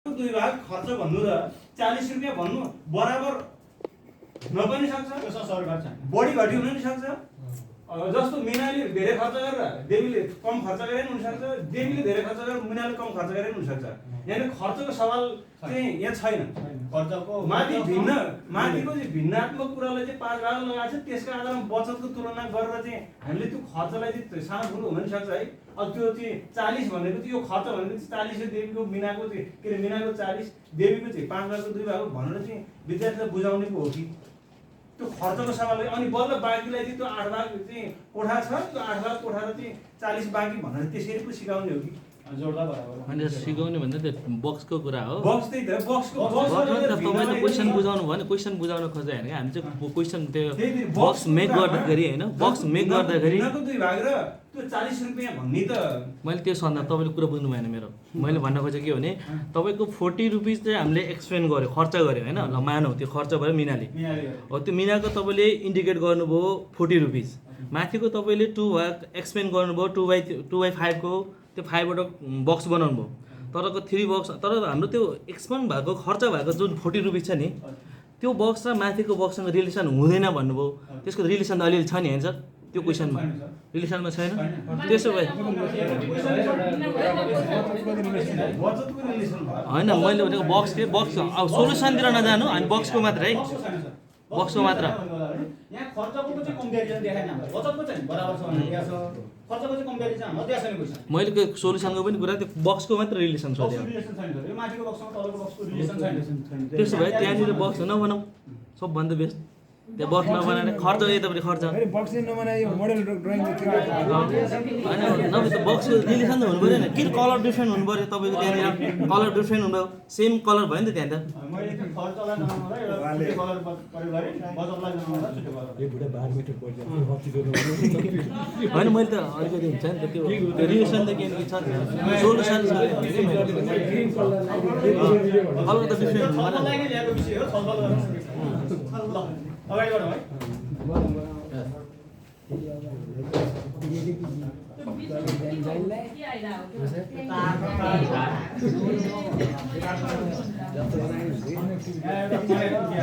दुई भाग खर्च भन्नु र 40 रुपैयाँ भन्नु बराबर नपनि सक्छ, बढी घटी हुन नि सक्छ। जस्तो मिनाले धेरै खर्च गरेर देवीले कम खर्च गरे पनि हुनसक्छ, देवीले धेरै खर्च गरेर मिनाले कम खर्च गरे पनि हुनसक्छ। यानि खर्चको सवाल चाहिँ यहाँ छैन। खर्चको माथिको चाहिँ भिन्नात्मक कुरालाई चाहिँ 5 भाग लगाएको छ, त्यसको आधारमा बचतको तुलना गरेर चाहिँ हामीले त्यो खर्चलाई चाहिँ सानो ठुलो हुन नि सक्छ है। अब त्यो चाहिँ 40 भनेको चाहिँ यो खर्च भनेको चाहिँ 40 हो, देवीको मिनाको चाहिँ के अरे मिनाको 40, देवीको चाहिँ 5 भागको 2 भाग भनेर चाहिँ विद्यार्थीलाई बुझाउने पो हो कि त्यो खर्चको सवाल। अनि बल्ल बाँकीलाई चाहिँ त्यो 8 भाग चाहिँ कोठा छ, त्यो 8 भाग कोठा र चाहिँ 40 बाँकी भनेर त्यसरी पो सिकाउने हो कि जोड्दा बराबर अनि सिकाउने भन्दा त्यो बक्सको कुरा हो। बक्स त्यही त बक्सको तपाईले क्वेशन बुझाउनु भयो नि, क्वेशन बुझाउन खोजे हैन हामी चाहिँ क्वेशन त्यो बक्स मेक गर्दाखेरि हैन, बक्स मेक गर्दाखेरि मिनाको 2 भाग र त्यो 40 रुपैयाँ भन्ने त मैले त्यो सन्दा तपाईले कुरा बुझ्नु भएन मेरो। मैले भन्न खोजेको के भने तपाईको 40 रुपैयाँ चाहिँ हामीले एक्सपेन्ड गर्यो, खर्च गर्यो हैन। ल मानौ त्यो खर्च भयो मिनाले, हो त्यो मिनाको तपाईले इन्डिकेट गर्नुभयो 40 रुपैयाँ, माथिको तपाईले 2 भाग एक्सपेन्ड गर्नुभयो 2/5 को, त्यो 5 बाट बक्स बनाउनु भयो। तरको 3 बक्स, तर हाम्रो त्यो एक्सपेन्ड भएको खर्च भएको जुन 40 रुपैयाँ छ नि, त्यो बक्स र माथिको बक्ससँग रिलेसन हुँदैन भन्नुभयो। त्यसको रिलेसन त अलिअलि छ नि हैन सर, त्यो क्वेसनमा रिलेसनमा छैन। त्यसो भए होइन मैले भनेको बक्स के बक्स अब सोलुसनतिर नजानु, हामी बक्सको मात्र है, बक्सको मात्र। यहाँ खर्चको चाहिँ कम्प्यारिजन देखाएन, बचतको चाहिँ बराबर छ भनेर दिएको छ, खर्चको चाहिँ कम्प्यारिजन हाम्रो दिएको छैन क्वेशन। मैले त्यो सोलुसनको पनि कुरा त्यो बक्सको मात्र रिलेसन छ, रिलेसन छैन यो माथिको बक्ससँग तलको बक्सको रिलेसन छैन। त्यसो भए त्यहाँनिर बक्स नबनाऊ, सबभन्दा बेस्ट। त्यो बक्स नबनाएर खर्च यतापट्टि खर्च बक्स नबनायो मोडल ड्राइङ होइन, नभए त बक्सको रिलेसन त हुनु पऱ्यो नि। किन कलर डिफ्रेन्ट हुनु पऱ्यो तपाईँको त्यहाँनिर, कलर डिफ्रेन्ट हुनु सेम कलर भयो नि त त्यहाँ त। मैले त्यो खर्चलाई जनाउँदा एउटा कलर प्रयोग गरे, बचतलाई जनाउँदा छुट्टै कलर। यो बुढा 12 मिटर पर्छ कति गर्नु होइन मैले त अलिकति हुन्छ नि त त्यो रिलेसन त के छ सोलुसन छ, कलर त डिफ्रेन्ट हुनु छलफललाई नै ल्याएको विषय हो, छलफल गर्न ल अगाडि बढौँ है।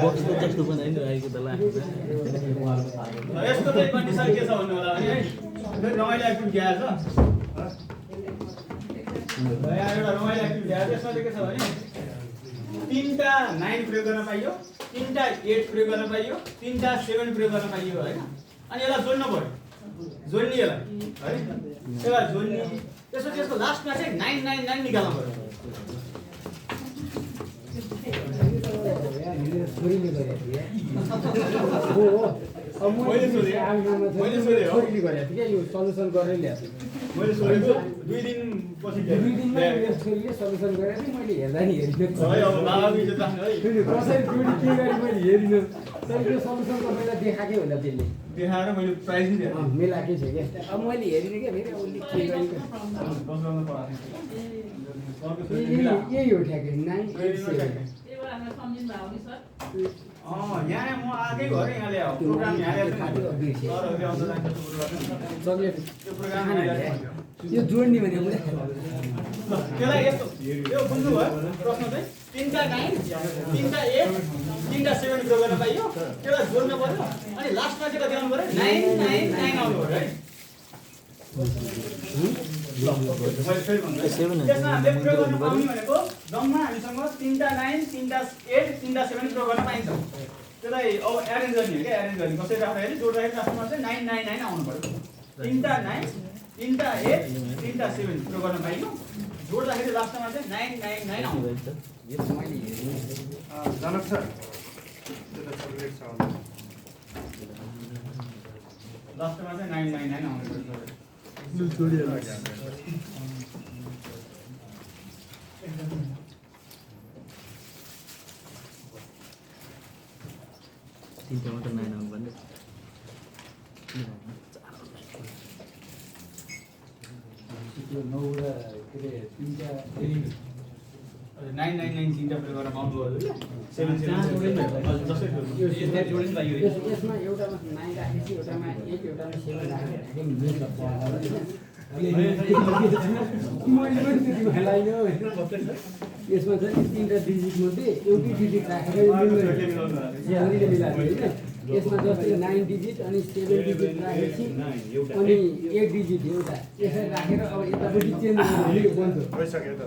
बक्स त जस्तो बनाइदिनु आएको त लाग्छ। यस्तो चाहिँ कन्डिसन के छ भन्नु होला भने है, रमाइलो एक्टिभिटी आएछ यहाँ एउटा रमाइलो एक्टिभिटी आएछ। यसमा चाहिँ के छ भने 3टा 9 प्रयोग गर्न पाइयो, 3टा 8 प्रयोग गर्न पाइयो, 3टा 7 प्रयोग गर्न पाइयो हैन। अनि यसलाई जोड्न पर्यो, जोड्ने यसलाई है, यसलाई जोड्ने। त्यसको लास्टमा चाहिँ 999 निकाल्नु पर्यो। छोरीले गरेको थिए मैले सोधेँ हो, छोरीले गरेको थिएँ यो सल्युसन गरेर ल्याएको मैले सोधेको 2 दिन पछि 2 दिनमा यो छोरीले सल्युसन गरेको थिएँ। मैले हेर्दा नि हेरिदिनु है अब बाबा बिजो तान्नु है, कसरी जोडी के गरी मैले हेरिदिनु, तर यो सल्युसन त मैले देखाएकै होला त्यसले देखाएर मैले प्राइज नि दिएँ। मिलाएकै छ क्या। अब मैले हेरिदिएँ क्या फेरि उसले के गरेको बसमा पढाएको यही हो ठ्याक्कै 987। यहाँ म आजै घर यहाँ ल्याऊ प्रोग्राम यहाँ ल्याएको चक्लेट त्यो प्रोग्राम यहाँ ल्याएको यो जोड्ने भने त्यसलाई यस्तो यो बुझ्नु भयो प्रश्न चाहिँ 3टा 9 3टा 8 3टा 7 प्रयोग गर्न पाइयो, त्यसलाई जोड्न पर्यो। अनि लास्टमा चाहिँ कति आउनु पर्यो 999 आउनु पर्यो है। त्यसमा हामीले प्रयोग गर्न पाउने भनेको जम्मा हामीसँग 3टा 9 3टा 8 3टा 7 प्रयोग गर्न पाइन्छ। त्यसलाई अब एरेन्ज गर्ने हो क्या, एरेन्ज गर्ने कसरी राख्दाखेरि जोड्दाखेरि लास्टमा चाहिँ 999 आउनु पर्यो। 3टा 9 3टा 8 3टा 7 प्रयोग गर्न पाइयो, जोड्दाखेरि लास्टमा चाहिँ 999 आउनु पर्यो। जनक सर त्यो त चक्लेट छ होला, लास्टमा चाहिँ 999 आउनु पर्यो। तिनवटा मात्र 9 आउनु भन्दै त्यो 9 र के अरे 3टा 999 3टा प्रयोग गर्न पाउनु भयो 7 जसै जोडिन पाइयो। यसमा एउटामा 9 राखेपछि एउटामा 1 एउटामा 7 राखेर ठ्याक्कै मिल्छ। मैले पनि त्यति खेलाइयो होइन यसमा चाहिँ 3टा डिजिट मध्ये एउटै डिजिट राखेर यहाँनिर मिलाएको होइन यसमा जस्तै 9 डिजिट अनि 7 डिजिट राखेपछि अनि 1 डिजिट एउटा यसरी राखेर अब यतापट्टि चेन्ज गर्नु यो बन्छ भइसक्यो त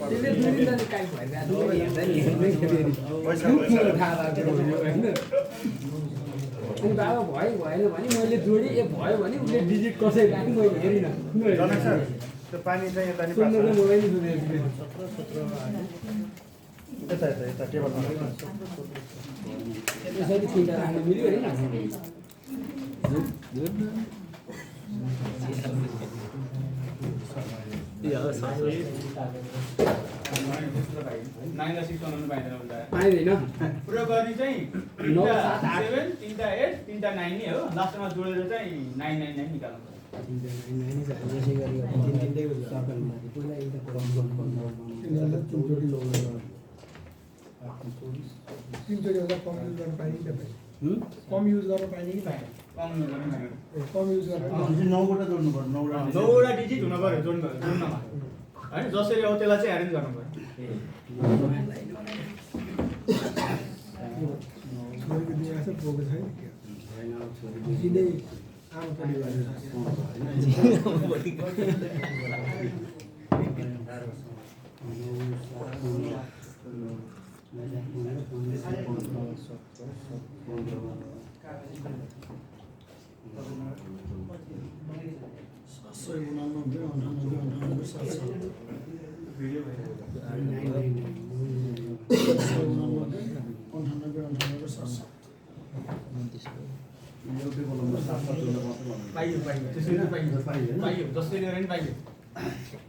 त्यसले दुई दिनले काहीँ भइरहेको छ हेर्दा नि हेर्दै फेरि थाहा भएको होइन अनि बाबा भयो भएन भने मैले जोडेँ ए भयो भने उसले डिजिट कसरी राख्ने मैले हेरिनँ जनक सर त्यो पानी चाहिँ यता नि सुन्नु पास चाहिँ मलाई नि सुनेको यता टेबलमा यसरी 3टा राख्न मिल्यो होइन नाइनलाई 6 बनाउनु पाइँदैन उल्टा पाइँदैन पुरा गर्ने चाहिँ 9 3टा 7 8 7 3टा 8 3टा 9 नै हो लास्टमा जोडेर चाहिँ 999 निकाल्नु यसै गरी अब 3-3 सर्कलमा पहिला एउटा तिनचोटि एउटा कम युज गर्न पाइने कि कम युज गर्न पाइने कि पाएन कम गर्नु पाइँदैन कम युज गर्न 9वटा जोड्नु पर्यो 9वटा डिजिट हुनु पर्यो जोड्नमा हैन जसरी हो त्यसलाई चाहिँ एरेन्ज गर्नु पर्यो छोरीको दिमाग चाहिँ पोको छैन सिधै आमपट्टि गरेर पाइयो त्यसरी पाइयो जसरी गरे नि पाइयो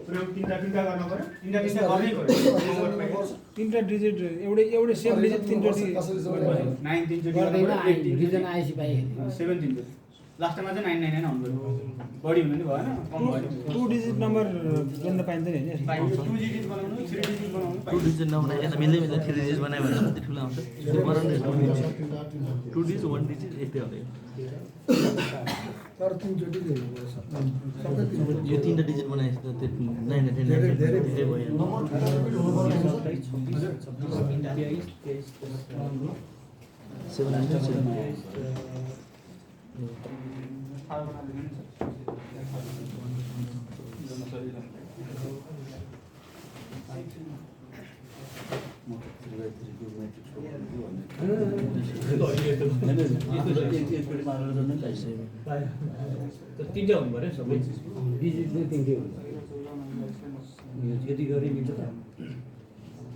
पुरा 3टा गर्न पर्यो 3टा गर्नै पर्यो 3टा डिजिट एउटै सेम डिजिट 3टा 9 3 गर्दैन रिजन आएपछि पाइहाल्यो 7 3 लास्टमा चाहिँ 999 आउनु पर्यो बढी हुनु नि भएन कम भयो 2 डिजिट नम्बर जोड्न पाइँदैन हैन पाइयो 2 डिजिट बनाउनु 3 डिजिट बनाउनु 2 डिजिट नबनाए यता मिल्दै 3 डिजिट बनायो भने कति ठुलो आउँछ 2 डिजिट 1 डिजिट यस्तै हो तर तिनचोटि जोड्नु पर्छ सबै यो 3टा डिजिट बनाएपछि त त्यो 999 धेरै भयो तिनटा हुनु पर्यो सबै डिजिट चाहिँ 3टै हुन्छ यति गरे मिल्छ त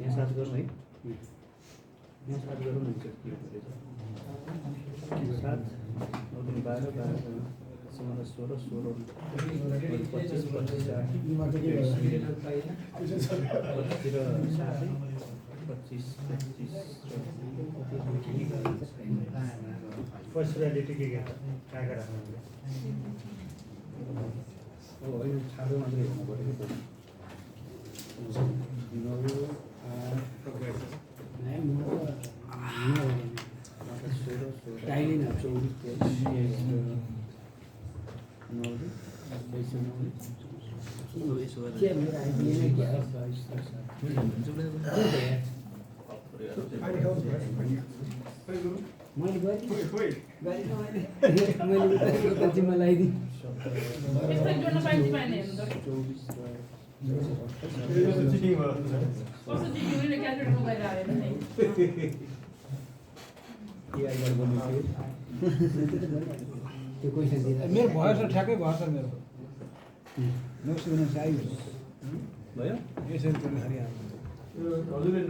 यहाँ 7 गरौँ है यहाँ 7 गरौँ हुन्छ 7 12 16 16 25 पर्सनालिटी के कहाँ राख्नु हो यो छाडो मात्रै हेर्नु पर्यो कि टाइलिन 24 मैले गरेँ मैले जिम्मा लगाइदिएँ त्यो क्वेसन दिँदा मेरो भयो सर ठ्याक्कै भयो सर मेरो 979 आइयो भयो यसरी पनि खाली आयो हजुरले 999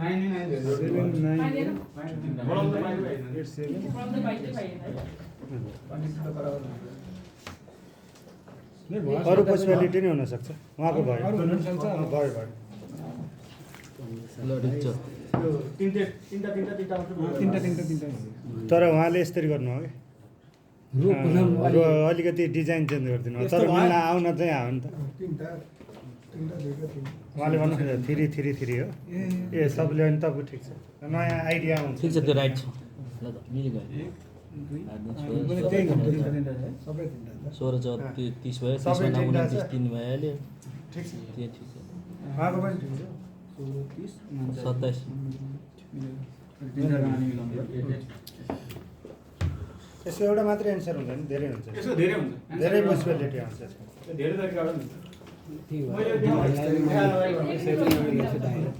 बढाउनु पाइयो अरू पर्सनालिटी नै हुनसक्छ उहाँको भयो अरू हुन सक्छ भयो ल ठिक छ त्यो तिनटा मात्र तर उहाँले यसरी गर्नु हो कि अलिकति डिजाइन चेन्ज गरिदिनु हो तर मिल्न आउन चाहिँ आयो नि त उहाँले भन्नु 3 3 3 हो ए सबले अनि तपाईँ ठिक छ नयाँ आइडिया आउँछ ठिक छ त्यो राइट छ ल त मिली गयो पनि त्यही हो, सबै तिनवटा छ। 16 30 भयो, सबै 30 तिनवटा छ। 29 3 भइहाल्यो। ठिक छ त्यो ठिक छ। उहाँको पनि ठिक छ 27 यसको एउटा मात्रै एन्सर हुँदैन, धेरै हुन्छ यसको धेरै हुन्छ धेरै पोसिबिलिटी आउँछ यसको। त्यो धेरै तरिकाबाट हुन्छ त्यही हो। मैले त्यो यसरी नमिलेको छ दाइरेक्ट।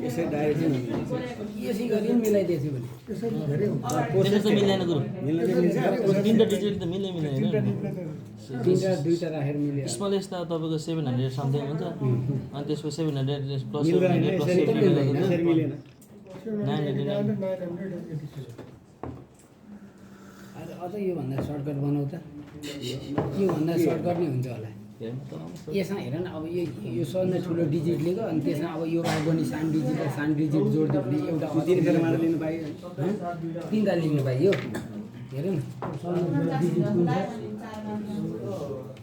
यसरी डाइरेक्ट चाहिँ नमिलेको छ। यसै गरी पनि मिलाइदिएछु भने यसरी धेरै हुन्छ। त्यसरी त मिल्दैन गुरु। तिनवटा डिजिट त मिल्दैन होइन। तिनवटा दुईवटा राखेर मिल्यो। स्मल एस त तपाईँको 700 समथिङ हुन्छ अनि त्यसको 700 प्लस मिल्दैन, 700 प्लस यसरी त मिल्दैन, यसरी 700 मिलेन। 986 अझ योभन्दा सर्टकट बनाउ त। योभन्दा सर्टकट नै हुन्छ होला। यसमा हेर न, अब यो सबभन्दा ठुलो डिजिट लिएको अनि त्यसमा अब यो बाहेक पनि सानो डिजिट जोडिदियो भने एउटा तिनवटा मात्र लिनु पाइयो। तिनवटा लिनु पाइयो। हेर न सबभन्दा ठुलो डिजिट कुन छ?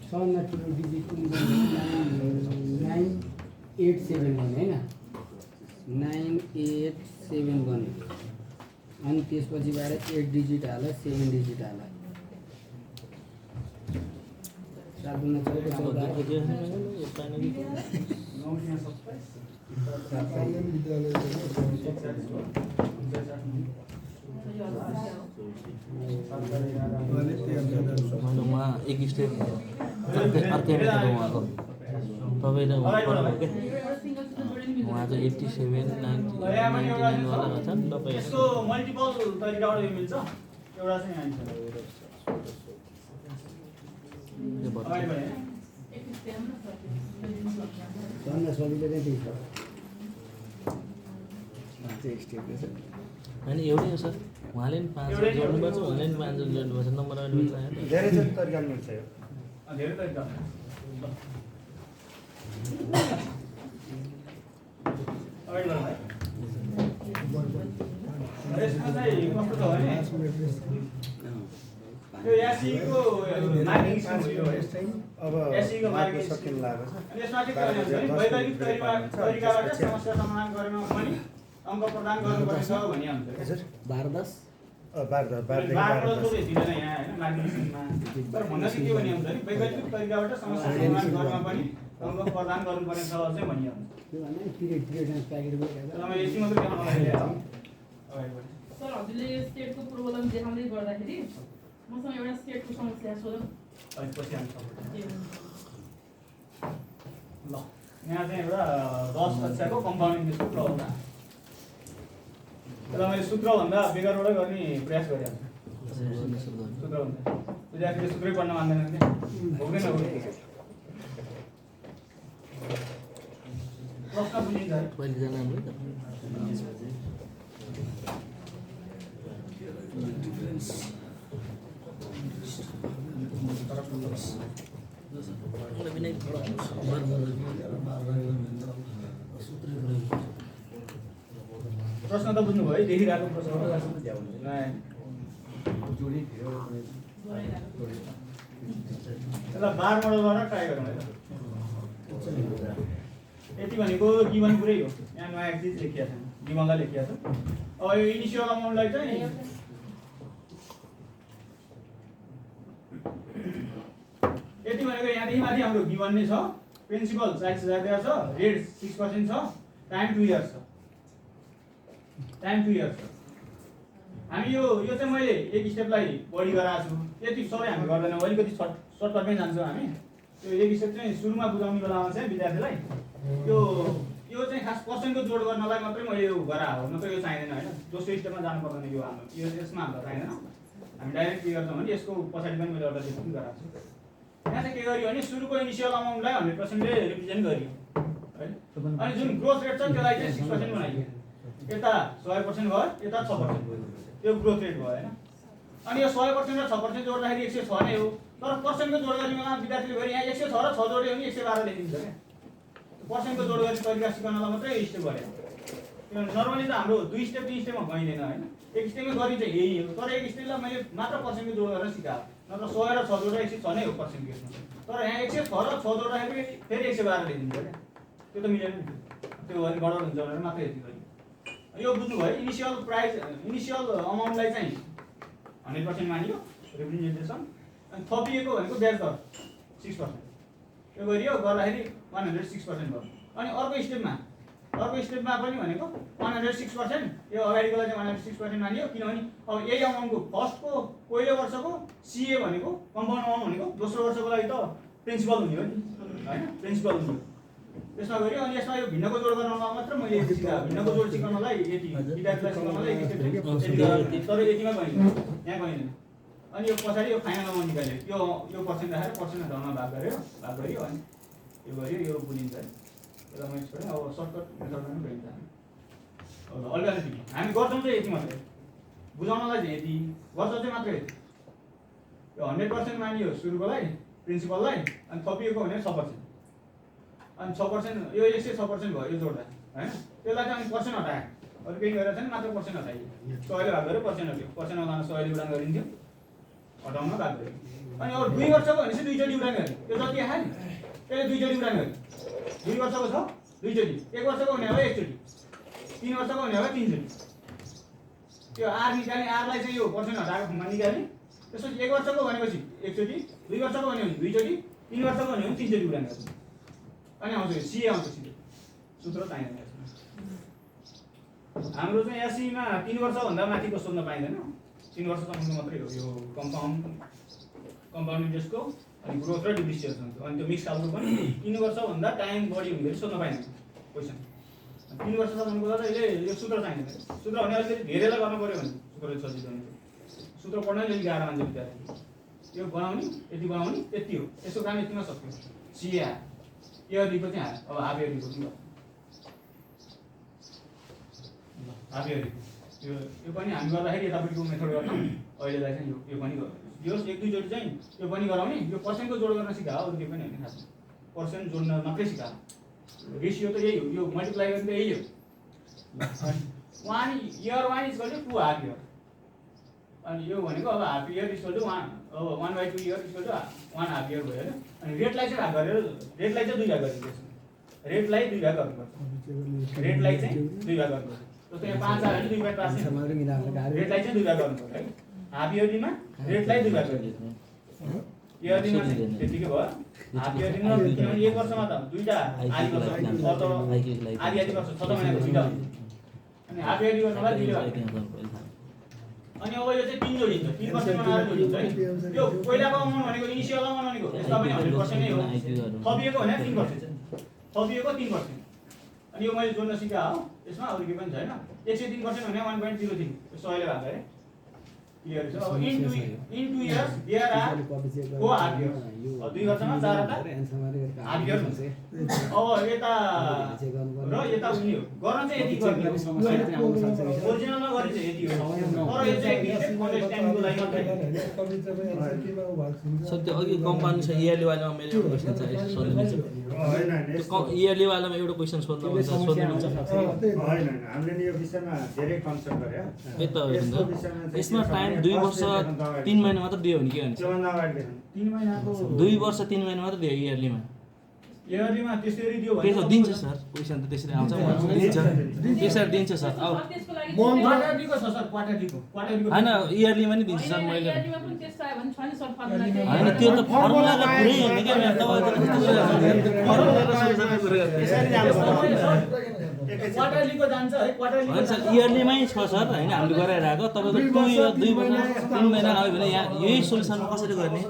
सबभन्दा ठुलो डिजिट कुन छ? 987 भन्यो होइन, 987 भन्यो। अनि त्यसपछिबाट 8 डिजिट हाल, 7 डिजिट हाल। 7 गुणा 14 14 अनलाइन विद्यालय उहाँ एक स्टेप अर्कै मेथड उहाँको तपाईँ र उहाँ फरक हो क्या। उहाँ चाहिँ 87 99 वाला छ नि तपाईँ। यसको मल्टिपल तरिकाबाट यो मिल्छ। एउटा चाहिँ आइन्छ अगाडि बढे भन्दा सजिलो चाहिँ त्यही छ। होइन एउटै हो सर। उहाँले पनि 5 जोड्नुपर्छ, उहाँले पनि 5 जोड्नुपर्छ, नम्बर अहिले धेरै तरिका मिल्छ यो। धेरै तरिका अगाडि बढ भाइ। यसमा चाहिँ कस्तो छ भने यो यासीको मार्किङ स्किम हो यो। अब यासीको मार्किङ सकिन स्किम लागेको छ। अनि यसमा के गर्ने भने वैकल्पिक तरिकाबाट समस्या समाधान गर्न पनि अङ्क प्रदान गर्नुपर्ने छ भनी हुन्छ। हजुर 12 10 12 12 बाह्र थोरै दिँदैन यहाँ होइन मार्किङ स्किममा। तर भन्न चाहिँ के भनी हुन्छ भने वैकल्पिक तरिकाबाट समस्या समाधान गर्न पनि अङ्क प्रदान गर्नुपर्ने छ चाहिँ भनी हुन्छ। त्यो भन्दा पिरियड प्याकेट बोकेर तर म यति मात्रै देखाउन लागि अगाडि बढेँ। सर हजुरले यो स्टेटको प्रोब्लम देखाउँदै गर्दाखेरि मसँग एउटा स्टेटको समस्या सोधौँ। अहिले पछि हामी ल यहाँ चाहिँ एउटा 10 कक्षाको कम्पाउन्डिङ सूत्र हो। त्यसलाई मैले सूत्रभन्दा बेगरबाटै गर्ने प्रयास गरेँ। सूत्रभन्दा विद्यार्थीले सूत्रै पढ्न मान्दैन क्या, हुँदैन हो। प्रश्न बुझिन्छ है। पहिले जानु राम्रो त। प्रश्न त बुझ्नुभयो है, देखिरहेको प्रश्न त्यसलाई बार मोडलबाट ट्राई गरौँ है। यति भनेको गिभन पुरै हो। यहाँ नयाँ चिज लेखिएको छ, गिभनलाई लेखिएको छ। अब यो इनिसियल अमाउन्टलाई चाहिँ यति भनेको यहाँदेखि माथि हाम्रो गिभन नै छ। प्रिन्सिपल 40,000 दिएको छ, रेट 6% छ, टाइम 2 इयर्स छ। टाइम 2 इयर्स छ। हामी यो चाहिँ मैले एक स्टेपलाई बढी गराएको छु। यति सबै हामी गर्दैनौँ, अलिकति सर्टकटमै जान्छौँ हामी। त्यो एक स्टेप चाहिँ सुरुमा बुझाउने बेलामा चाहिँ विद्यार्थीलाई यो चाहिँ खास पर्सेन्टको जोड गर्नलाई मात्रै मैले यो गराएको हो, नत्र यो चाहिँदैन होइन। दोस्रो स्टेपमा जानु पर्दैन यो हाम्रो, यो यसमा हाम्रो चाहिँदैन। हामी डाइरेक्ट के गर्छौँ भने यसको पछाडि पनि मैले एउटा स्टेप पनि गराएको छु। यहाँ चाहिँ के गरियो भने सुरुको इनिसियल अमाउन्टलाई 100%ले रिप्रेजेन्ट गरियो है। अनि जुन ग्रोथ रेट छ त्यसलाई चाहिँ 6% बनाइयो। यता 100% भयो, यता 6% भयो। त्यो ग्रोथ रेट भयो होइन। अनि यो 100% र 6% जोड्दाखेरि 106 नै हो। तर पर्सेन्टको जोड गर्ने बेलामा विद्यार्थीले फेरि यहाँ 106 र 6 जोड्यो भने 112 लेखिन्छ क्या। पर्सेन्टको जोड गर्ने तरिका सिकाउनलाई मात्रै स्टेप गरेको। किनभने नर्मली त हाम्रो 2 स्टेप 3 स्टेपमा गइँदैन होइन। एक स्टेपमै गरिन्छ यही हो। तर एक स्टेपलाई मैले मात्र पर्सेन्टको जोड गरेर सिकाएँ। नत्र 100 र 6 जोडेर 106 नै हो पर्सेन्ट केसमा। तर यहाँ 106 र 6 जोड्दाखेरि फेरि 112 लेखिन्छ क्या। त्यो त मिलेन नि। त्यो भने गडबड हुन्छ भनेर मात्रै यति गरेँ। यो बुझ्नुभयो। इनिसियल प्राइस इनिसियल अमाउन्टलाई चाहिँ 100% मानियो रिप्रेजेन्टेसन अनि थपिएको भनेको ब्याज दर 6%। यो गरियो गर्दाखेरि 106% भयो। अनि अर्को स्टेपमा पनि भनेको 106%, यो अगाडिकोलाई चाहिँ 106% मानियो किनभने अब यही अमाउन्टको फर्स्टको पहिलो वर्षको सीए भनेको कम्पाउन्ड अमाउन्ट भनेको दोस्रो वर्षको लागि त प्रिन्सिपल हुने हो नि हैन, प्रिन्सिपल हुने हो। त्यसमा गऱ्यो अनि यसमा यो भिन्नको जोड गर्नमा मात्र मैले यति सिकाएँ। भिन्नको जोड सिकाउनलाई यति, विद्यार्थीलाई सिकाउनलाई यति, तर यतिमा पाइँदैन, यहाँ पाइँदैन। अनि यो पछाडि यो फाइनल अमाउन्ट निकाल्यो, यो पर्सेन्ट राखेर पर्सेन्ट ढङ्गमा भाग गऱ्यो अनि यो गऱ्यो, यो बुझिन्छ है। त्यसलाई मैले छोडेँ। अब सर्टकट मेथडमा पनि गरिन्छ अलिअलि हामी गर्छौँ चाहिँ यति मात्रै, बुझाउनलाई चाहिँ यति गर्छ चाहिँ मात्रै यति। यो 100% मानियो सुरुकोलाई प्रिन्सिपललाई अनि थपिएको भने 6%, अनि 6% यो 106% भयो यो जोड्दा हैन। त्यसलाई चाहिँ पर्सेन्ट हटाए, अरू केही गरेर चाहिँ मात्र पर्सेन्ट हटाइयो। 100ले भाग गरेर पर्सेन्ट हट्यो, पर्सेन्ट हटाउन 100ले उडान गरिन्थ्यो, हटाउन भाग गऱ्यो। अनि अरू 2 वर्षको भनेपछि 2 चोटि उडान गर्यो, यो जति आयो नि त्यसले 2 चोटि उडान गर्यो। 2 वर्षको छ 2 चोटि, 1 वर्षको हुने हो 1 चोटि, 3 वर्षको हुने हो 3 चोटि। त्यो आर निकाल्ने, आरलाई चाहिँ यो पर्सेन्ट हटाएको ठाउँमा निकाल्ने। त्यसपछि 1 वर्षको भनेपछि 1 चोटि, 2 वर्षको भने 2 चोटि, 3 वर्षको भने 3 चोटि उडान गर्छ। अनि आउँछ सीए आउँछ, सीधै सूत्र चाहिँदैन यसमा। हाम्रो चाहिँ एससीमा 3 वर्षभन्दा माथिको सोध्न पाइँदैन, 3 वर्षसम्मको मात्रै हो यो कम्पाउन्ड इन्ट्रेस्टको अनि ग्रोथ र डिप्रिसिएसनको। अनि त्यो मिक्स खालको पनि 3 वर्षभन्दा टाइम बढी हुँदाखेरि सोध्न पाइँदैन क्वेसन। 3 वर्षसम्मको त यसले यो सूत्र चाहिँदैन। सूत्र भने अलिकति धेरैलाई गर्नु पऱ्यो भने सूत्र सजिलो हुन्छ। सूत्र पढ्नै अलिक गाह्रो मान्छ विद्यार्थी। यो बनाउने यति बनाउने यति हो, यसको काम यतिमा सक्यो। सीए इयरलीको चाहिँ अब हाफ इयरलीको पनि हाफ इयरलीको यो पनि हामी गर्दाखेरि यतापट्टिको मेथड गर्न अहिलेलाई चाहिँ यो पनि यो 1-2 चोटि चाहिँ यो पनि गराउने। यो पर्सेन्टको जोड गर्न सिकायो, अरू केही पनि होइन खास। पर्सेन्ट जोड्न मात्रै सिकायो। रेसियो त यही हो, यो मल्टिप्लाई गर्ने त यही हो। 1 year 1 equal to 2 half year. अनि यो भनेको अब हाफ इयर इक्वल टु 1, अब 1/2 year equal to 1 half year भयो हैन। अनि रेटलाई चाहिँ भाग गरेर रेटलाई चाहिँ 2 भाग गरिदिन्छ। रेटलाई 2 भाग गर्नुपर्छ, रेटलाई चाहिँ 2 भाग गर्नुपर्छ। जस्तै यहाँ 5 आयो भने 2 भाग पास, रेटलाई चाहिँ 2 भाग गर्नुपर्छ है। हाफ इयरलीमा रेटलाई 2 भाग गरिदिन्छ, इयरलीमा त्यतिकै भयो। हाफ इयरलीमा किनभने 1 वर्षमा त दुईटा आधी वर्ष अथवा आधी वर्ष 6 महिनाको दुईटा हुन्छ। अनि हाफ इयरली गर्नलाई 2 भाग। अनि अब यो चाहिँ 3 जोडिन्छ, 3% बनाएर जोडिन्छ है। यो पहिलाको अमाउन्ट भनेको इनिशियल अमाउन्ट भनेको यसमा पनि 100% नै हो। थपिएको भने 3%, थपिएको 3%। अनि यो मैले जोड्न सिकाएँ हो, यसमा अरू केही पनि छैन। 103% भने 1.03, 100ले भाग गरे क्लियर छ। अब in 2 years there are 4 half years. 2 वर्षमा 4 वटा हाफ इयर हुन्छ। अब यता र यता उनी हो गर्न चाहिँ यति गर्ने, ओरिजिनलमा गरे चाहिँ यति हो। तर यो चाहिँ बेसिक अन्डरस्ट्यान्डिङको लागि मात्रै। सर त्यो अघि कम्पाउन्ड छ इयरली वालामा मेरो एउटा क्वेसन छ, सोध्नु मिल्छ? इयरली वालामा एउटा क्वेसन सोध्नु मिल्छ? होइन, हामीले नि यो विषयमा धेरै कन्सल्ट गरे। यसमा टाइम 2 वर्ष 3 महिना मात्र दियो भने के हुन्छ? त्योभन्दा अगाडि 3 महिनाको 2 वर्ष 3 महिना मात्र दियो इयरलीमा। इयरलीमा त्यसरी दियो भने त्यसो दिन्छ सर, क्वेसन त त्यसरी आउँछ, दिन्छ त्यसरी दिन्छ सर। अब त्यसको लागि क्वार्टरलीको छ सर, क्वार्टरलीको हैन इयरलीमा नि दिन्छ सर। मैले इयरलीमा पनि त्यस्तो आयो भने छ नि सर फर्मुला चाहिँ। हैन त्यो त फर्मुला त पुरै हो नि के तपाईँ त कस्तो कुरा फर्मुला र सबै कुरा क्वार्टरलीको जान्छ है, क्वार्टरली हैन सर इयरलीमै छ सर हैन, हामीले गराइरहेको तपाईको 2 वर्ष 3 महिना आयो भने यहाँ यही सोलुसनमा कसरी गर्ने?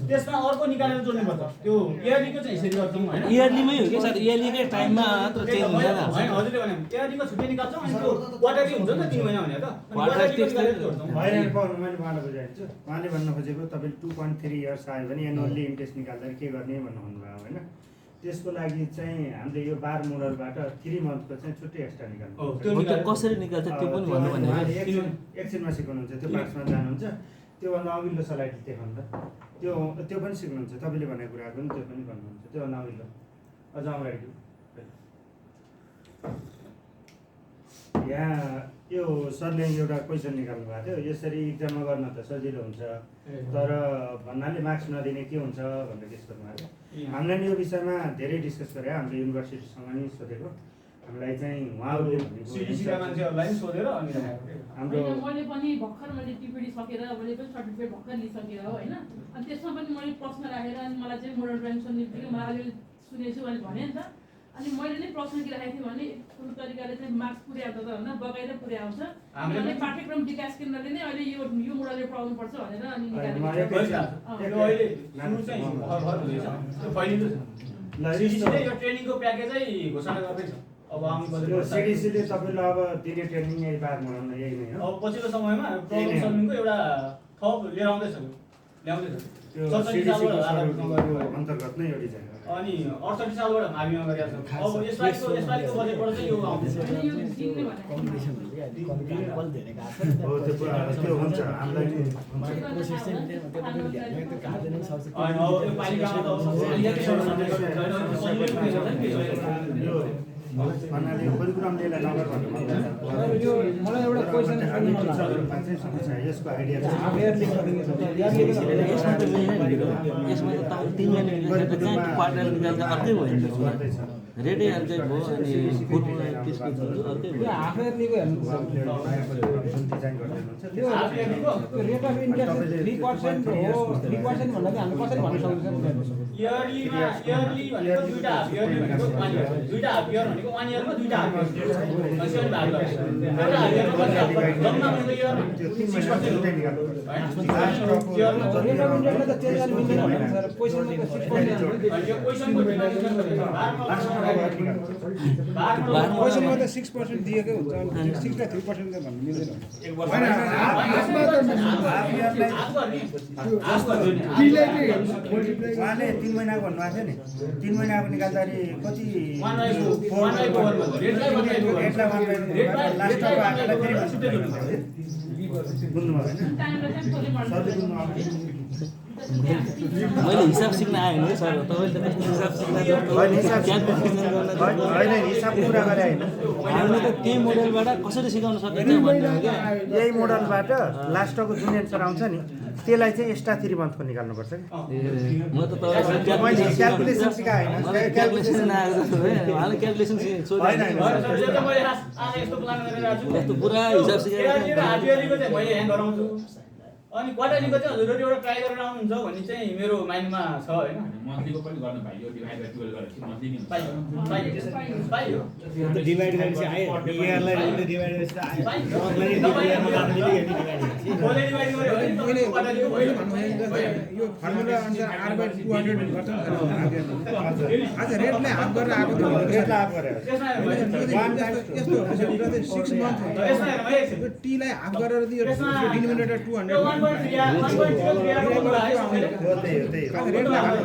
त्यसमा अर्को निकालेर जोड्नुपर्छ। त्यो इयरलीको चाहिँ यसरी गर्छौँ हैन, इयरलीमै हो कि सर, इयरलीकै टाइममा मात्र चेन्ज हुन्छ हैन। हजुरले भने इयरलीको छुट्टै निकाल्छौँ अनि त्यो क्वार्टरली हुन्छ नि त 3 महिना भने त। क्वार्टरली निकालेर जोड्छौँ। होइन पाउनु, मैले उहाँलाई बुझाइदिन्छु। उहाँले भन्न खोजेको तपाईँले 2.3 इयर्स आयो भने एनुअल्ली इन्ट्रेस्ट निकाल्दाखेरि के गर्ने भन्नु भन्नुभयो होइन। त्यसको लागि चाहिँ हामीले यो बार मोडलबाट 3 मन्थको चाहिँ छुट्टै एक्स्ट्रा निकाल्नु। त्यो कसरी निकाल्छ त्यो पनि भन्नु भने एकछिनमा सिकाउनुहुन्छ, त्यो पार्ट्समा जानुहुन्छ। त्योभन्दा अघिल्लो स्लाइड देखाउनु त, त्यो पनि सिक्नुहुन्छ। तपाईँले भनेको कुराहरू पनि त्यो पनि भन्नुहुन्छ। त्योभन्दा अघिल्लो अझ अगाडि यहाँ यो सरले एउटा क्वेसन निकाल्नु भएको थियो। यसरी इक्जाममा गर्न त सजिलो हुन्छ, तर भन्नाले मार्क्स नदिने के हुन्छ भनेर डिस्कस गर्नु भएको थियो। हामीले नि यो विषयमा धेरै डिस्कस गरे, हाम्रो युनिभर्सिटीसँग नि सोधेको। हामीलाई चाहिँ उहाँहरूले सिडिसीका मान्छेहरूलाई नि सोधेर अनि हाम्रो होइन, मैले पनि भर्खर मैले टिपिडी सकेर मैले पनि सर्टिफिकेट भर्खर लिइसकेर हो होइन, अनि त्यसमा पनि मैले प्रश्न राखेर अनि मलाई चाहिँ मोडल ड्राइभिङ सुन्ने मलाई अलिअलि सुनेछु मैले भने नि त, अनि मैले नै प्रश्न के राखेको थिएँ भने कुन तरिकाले चाहिँ मार्क्स पुर्याउँछ त होइन, बगाएर पुर्याउँछ अनि पाठ्यक्रम विकास केन्द्रले नै अहिले यो मोडलले पढाउनुपर्छ भनेर अनि निकालेको छ। अहिले सुरु चाहिँ भर्खर हुँदैछ, त्यो फैलिँदैछ। सिडिसीले यो ट्रेनिङको प्याकेजै घोषणा गर्दैछ। अब आउनु पर्यो सिडिसीले तपाईँलाई अब दिने ट्रेनिङ यही बार मनाउन यही नै हो। अब पछिल्लो समयमा प्रब्लम सल्भिङको एउटा थप लिएर आउँदैछ, ल्याउँदैछ। त्यो 67 सिडिसीको सालबाट अन्तर्गत नै यो डिजाइन हो। अनि 68 सालबाट माविमा गरेका छौँ। अब यसपालिको बजेटबाट चाहिँ यो आउँदैछ। अनि यो दिने भनेको हो त्यो हुन्छ हामीलाई नि अनि अब यो पालिकामा त यो भन्नाले परिक्रम लिएर नगर भनेर यो मलाई एउटा क्वेसन समस्या यसको आइडिया चाहिँ यसमा त यसमा त तपाईँ 3 महिना निकाल्दा चाहिँ क्वार्टर निकाल्दा अर्कै भयो नि त्यसमा रेडै अर्कै भयो अनि फुटबल त्यसको अर्कै भयो। हाफ इयरलीको हेर्नुपर्छ डिजाइन गरिदिनुहुन्छ त्यो रेट अफ इन्ट्रेस्ट 3% हो 3% भन्दा चाहिँ हामी कसरी भन्न सक्छौँ? इयरलीमा इयरली भनेको दुईटा हाफ इयरली भनेको 1 इयर, दुईटा हाफ इयर भनेको 1 इयरमा दुईटा हाफ इयर भनेपछि अनि भाग गर्छ। एउटा हाफ इयरमा कति हाफ जम्मा भनेको इयरमा त्यो 3 महिना एउटै निकाल्नु इयरमा रेट अफ इन्ट्रेस्ट त चेन्ज गर्नु मिल्दैन भने सर क्वेसनमा त 6% यो क्वेशनको डिमान्ड गर्छ। क्वेसनमा त 6% दिएकै हुन्छ अनि 6 र 3% त भन्नु मिल्दैन। उहाँले 3 महिनाको भन्नुभएको थियो नि 3 महिनाको निकाल्दाखेरि कति बुझ्नुभयो होइन सरले बुझ्नुभयो मैले हिसाब सिक्न आएँ नि सर, तपाईँले त कस्तो हिसाब सिक्न होइन हिसाब पुरा गरे होइन हामीले त त्यही मोडलबाट कसरी सिकाउन सकिन्छ भन्ने हो क्या। यही मोडलबाट लास्टको जुन एन्सर आउँछ नि त्यसलाई चाहिँ एक्स्ट्रा 3 मन्थको निकाल्नुपर्छ कि म त तपाईँलाई मैले क्यालकुलेसन सिकाएँ होइन मलाई क्यालकुलेसन आएको जस्तो भयो, उहाँले क्यालकुलेसन सोधेको यस्तो पुरा हिसाब सिकाएर मैले यहाँ गराउँछु अनि क्वार्टरलीको चाहिँ हजुरहरू एउटा ट्राई गरेर आउनुहुन्छ भन्ने चाहिँ मेरो माइन्डमा छ होइन। मन्थलीको पनि गर्न पाइयो, डिभाइड बाइ 12 गरेर मन्थली नि पाइयो पाइयो डिभाइड गरेपछि आयो इयरलाई डिभाइड गरेपछि आयो मैले यो फर्मुला अनुसार R/200 गर्छ नि आज रेटले हाफ गरेर आएको थियो रेटलाई हाफ गरेर यस्तो हुन्छ 6 मन्थ यो टीलाई हाफ गरेर दियो डिनोमिनेटर 200 रेटले हाफ होइन रेटले हाफ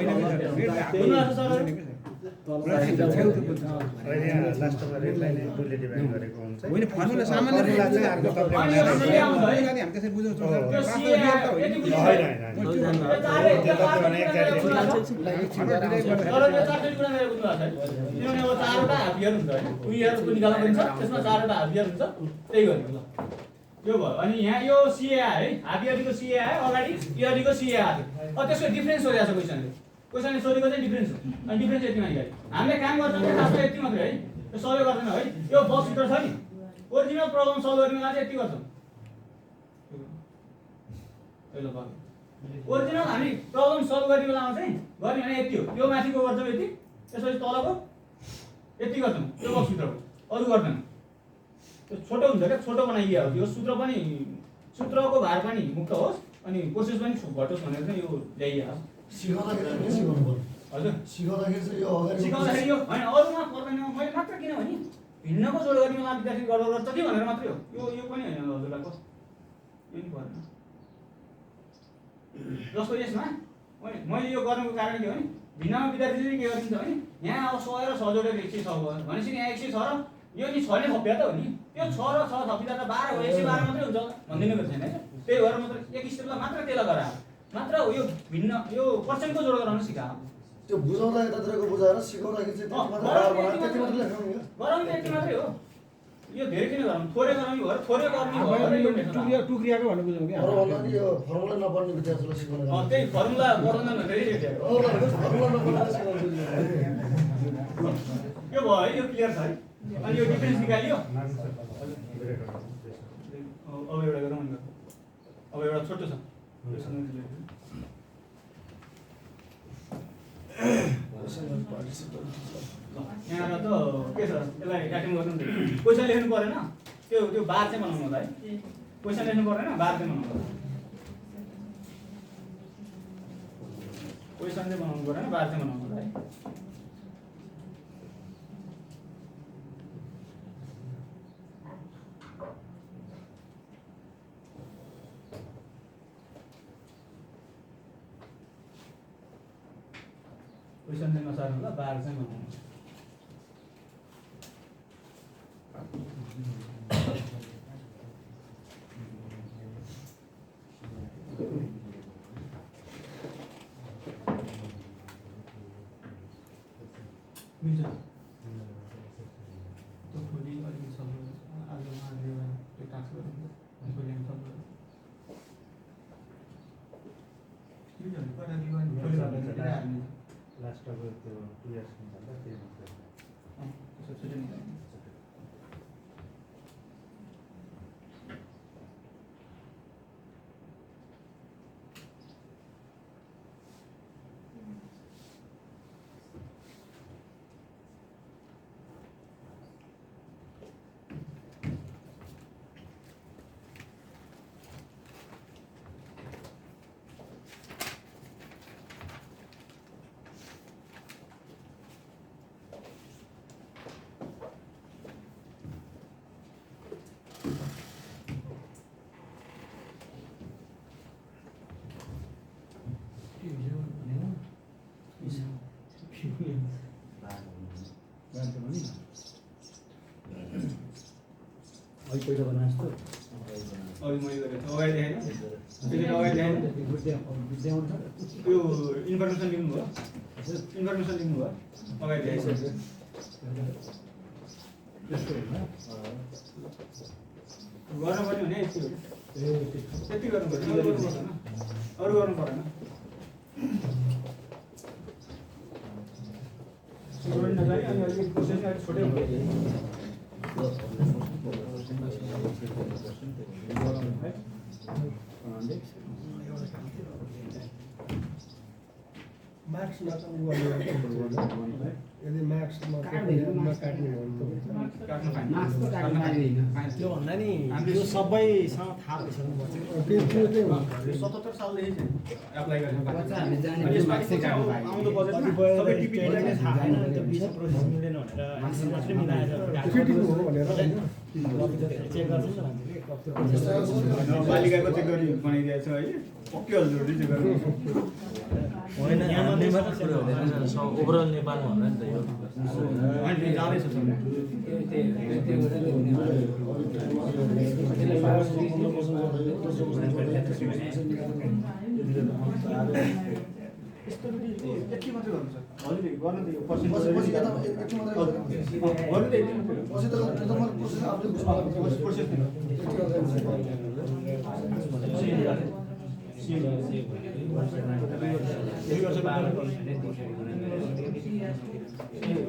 लास्टमा रेटलाई नै टुले डिभाइड गरेको हुन्छ होइन फर्मुला सामान्य फर्मुला चाहिँ अर्को तपाईँले हामी त्यसरी बुझाउँछौँ यो भयो अनि यहाँ यो सिए आयो है, हाफ इयरलीको सिए आयो, अगाडि इयरलीको सिए आयो। त्यसको डिफ्रेन्स सोधेको छ क्वेसनले सोधेको चाहिँ डिफ्रेन्स हो। अनि डिफ्रेन्स यति मात्रै हामीले काम गर्छौँ खासमा यति मात्रै है, यो सबै गर्दैन है। यो बक्सभित्र छ नि ओरिजिनल प्रब्लम सल्भ गर्ने बेला चाहिँ यति गर्छौँ। ओरिजिनल हामी प्रब्लम सल्भ गर्ने बेलामा चाहिँ गर्ने भने यति हो, यो माथिको गर्छौँ यति, त्यसपछि तलको यति गर्छौँ, यो बक्सभित्रको अरू गर्दैन। त्यो छोटो हुन्छ क्या, छोटो बनाइदिया हो। यो सूत्र पनि सूत्रको भार पनि मुक्त होस् अनि प्रोसेस पनि घटोस् भनेर चाहिँ यो ल्याइया हजुर सिकाउँदाखेरि यो होइन अरूमा पर्दैन। मैले मात्र किनभने भिन्नको जोड गर्ने बेला विद्यार्थी गर्दा गर्छ कि भनेर मात्रै हो। यो पनि होइन हजुरलाई कस्तो यो नि परेन। जस्तो यसमा मैले यो गर्नुको कारण के हो भने भिन्नमा विद्यार्थीले के गरिन्छ भने यहाँ अब 100 र 6 जोडेर 106 भयो भनेपछि यहाँ 106 र यो नि 6 ले थप्या त हो नि, त्यो 6 र 6 थपिँदा त 12 हो, 112 मात्रै हुन्छ भन्दिनुको छैन है। त्यही भएर मात्र एक स्टेपलाई मात्र त्यसलाई गरायो मात्र यो भिन्न यो पर्सेन्टको जोड गराउन सिकायो। त्यो बुझाउँदा यतातिरको बुझाएर सिकाउँदाखेरि चाहिँ त्यति मात्र लेख्नु गराउने यति मात्रै हो। यो धेरै किन गराउनु, थोरै गराउने भएर थोरै गर्ने टुक्रियाको भनेर बुझौँ क्या भन्दा नि यो फर्मुला नपढ्ने विद्यार्थीलाई सिकाउनु त्यही फर्मुला पढाउन धेरै रेडियो फर्मुला नपढ्ने सिकाउँछु यो भयो है, यो क्लियर छ है। अनि यो डिफरेन्स निकालियो अब एउटा गरौँ नि अब एउटा छोटो छ यहाँ त के छ यसलाई एटेन्ड गर्नु पैसा लेख्नु परेन त्यो बार चाहिँ बनाउनु होला है पैसा लेख्नु परेन बार चाहिँ बनाउनु होला पैसा चाहिँ बनाउनु परेन बार चाहिँ बनाउनु होला है पैसा चाहिँ नसार्नु होला बार चाहिँ बनाउनु मिल्छ त्यो भोलि अलिकति सक्नु आज उहाँले त्यो टास्क गर्नु भोलि हामी सक्नु लास्ट अब त्यो 2 इयर्स निकाल्दा त्यही मात्रै पैसा बनाएछ त अघि मैले गरेको अगाडि देखाएन अगाडि देखाएन त्यो इन्फर्मेसन लिनु भयो इन्फर्मेसन लिनु भयो अगाडि देखाइसक्यो गर्नु पर्ने भने यति गर्नु पर्छ अरू गर्नु परेन नजाने अनि अलिकति प्रोसेस अलिक छोटै हुन्छ मार्क्समा त यदि मार्क्समा काट्ने हो भने त्यो भन्दा नि यो सबैसँग थाहा भइसक्नुपर्छ 77 सालदेखि चाहिँ एप्लाई गरेको हामी जाने आउँदो बजेट सबै टिपिटीलाई थाहा छैन त्यो भिसा प्रोसेस मिलेन भनेर मात्रै मिलाएर चेक गर्छ नि बालिकाको चाहिँ गरी बनाइदिएको छ है पक्कै हजुर रिजेक्ट गर्नु होइन हामीले मात्र कुरो हुँदैन ओभरअल नेपालमा होला नि त यो अनि जाँदैछ यति मात्रै गर्नु छ हजुर गर्नु त यो पर्सेन्टेज पछि के त यति मात्रै गर्नु त यति मात्रै पछि त मलाई प्रोसेस आफूले बुझ्नु प्रोसेस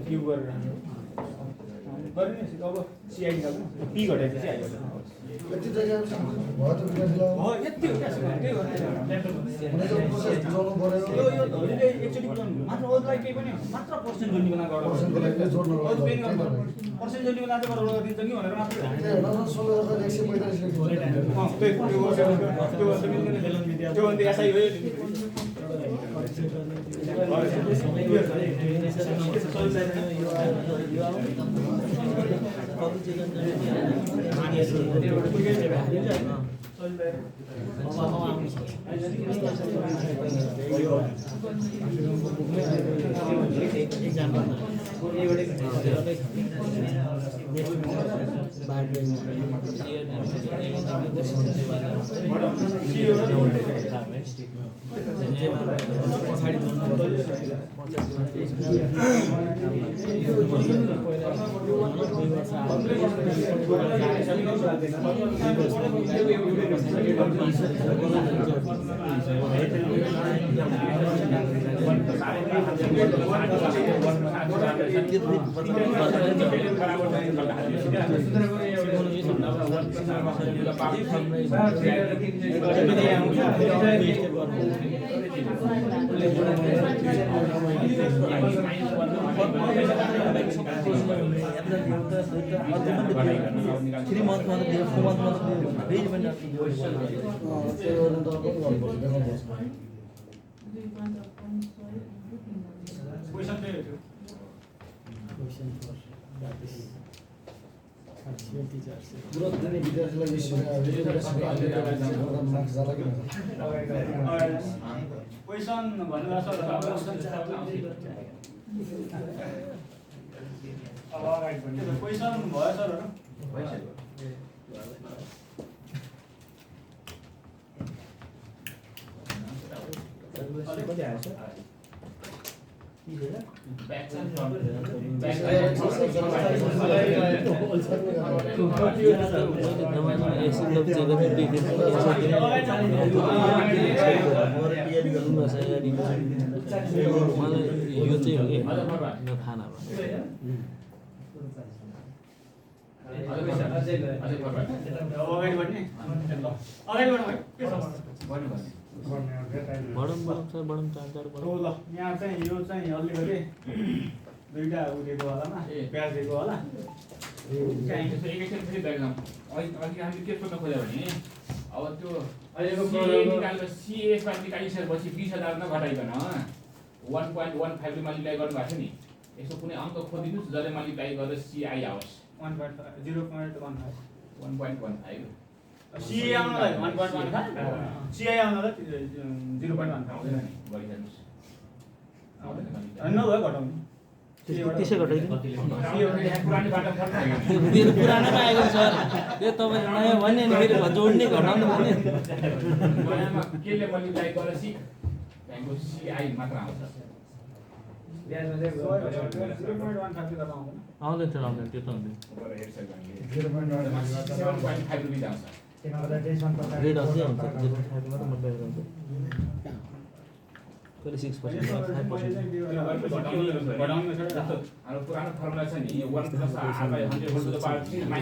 क्यु गरेर गर्ने अब सिआइडी पी घटाएपछि आइयो यति जग्गा भयो त विद्यार्थीलाई हो यति हो क्या त्यही हो प्रोसेस बुझाउनु पर्यो यो धरीले एकचोटि मात्र अरूलाई केही पनि मात्र पर्सेन्ट जोड्ने बेला पर्सेन्टको लागि जोड्नु पर्सेन्ट जोड्ने बेला चाहिँ गरेर दिन्छ कि भनेर मात्र त्यही हो 16,145 त्यो अन्त एसआई हो 3 months मा 4 months मा भेज भन्दा ग्रोथ दिने विद्यार्थीलाई मार्क्स जाला कि क्वेसन भन्नुभएको छ अब अगाडि भन्नु क्वेसन भयो सर कति आएछ मलाई यो चाहिँ हो कि खाना अगाडि बढ्ने अगाडि बढ्नु बडम सर बडम 4 बडम ल यहाँ चाहिँ यो चाहिँ अलिकति दुईटा उडेको होलामा प्याज दिएको होला हामीले के सोध्न खोज्यो भने अब त्यो अहिलेको सिएसमा निकालिसकेपछि 20,000 नघटाइकन 1.15 ले मल्टिप्लाई गर्नुभएको छ नि यसो कुनै अङ्क खोजिदिनुहोस् जसले मल्टिप्लाई गर्दा सिआई आओस् 1.15 सिए आउनलाई 1.15 सिआई आउनलाई 0.15 नभए घटाउनु त्यसै घटाइदिनु पुरानो पुरानोमा आएको सर यो तपाईँले नयाँ भन्ने नि फेरि जोड्ने घटाउनु भन्ने केले मल्टिप्लाई गरेपछि त्यहाँको सिआई मात्र आउँछ आउँदैन त्यो त हुँदैन 0.5 रुपियाँ आउँछ रेट अझै हुन्छ 0.5 मात्र मल्टिप्लाई गर्नु कहिले 6% 5% हाम्रो पुरानो फर्मुला छ नि 1 + r/100 whole to the power -1 -1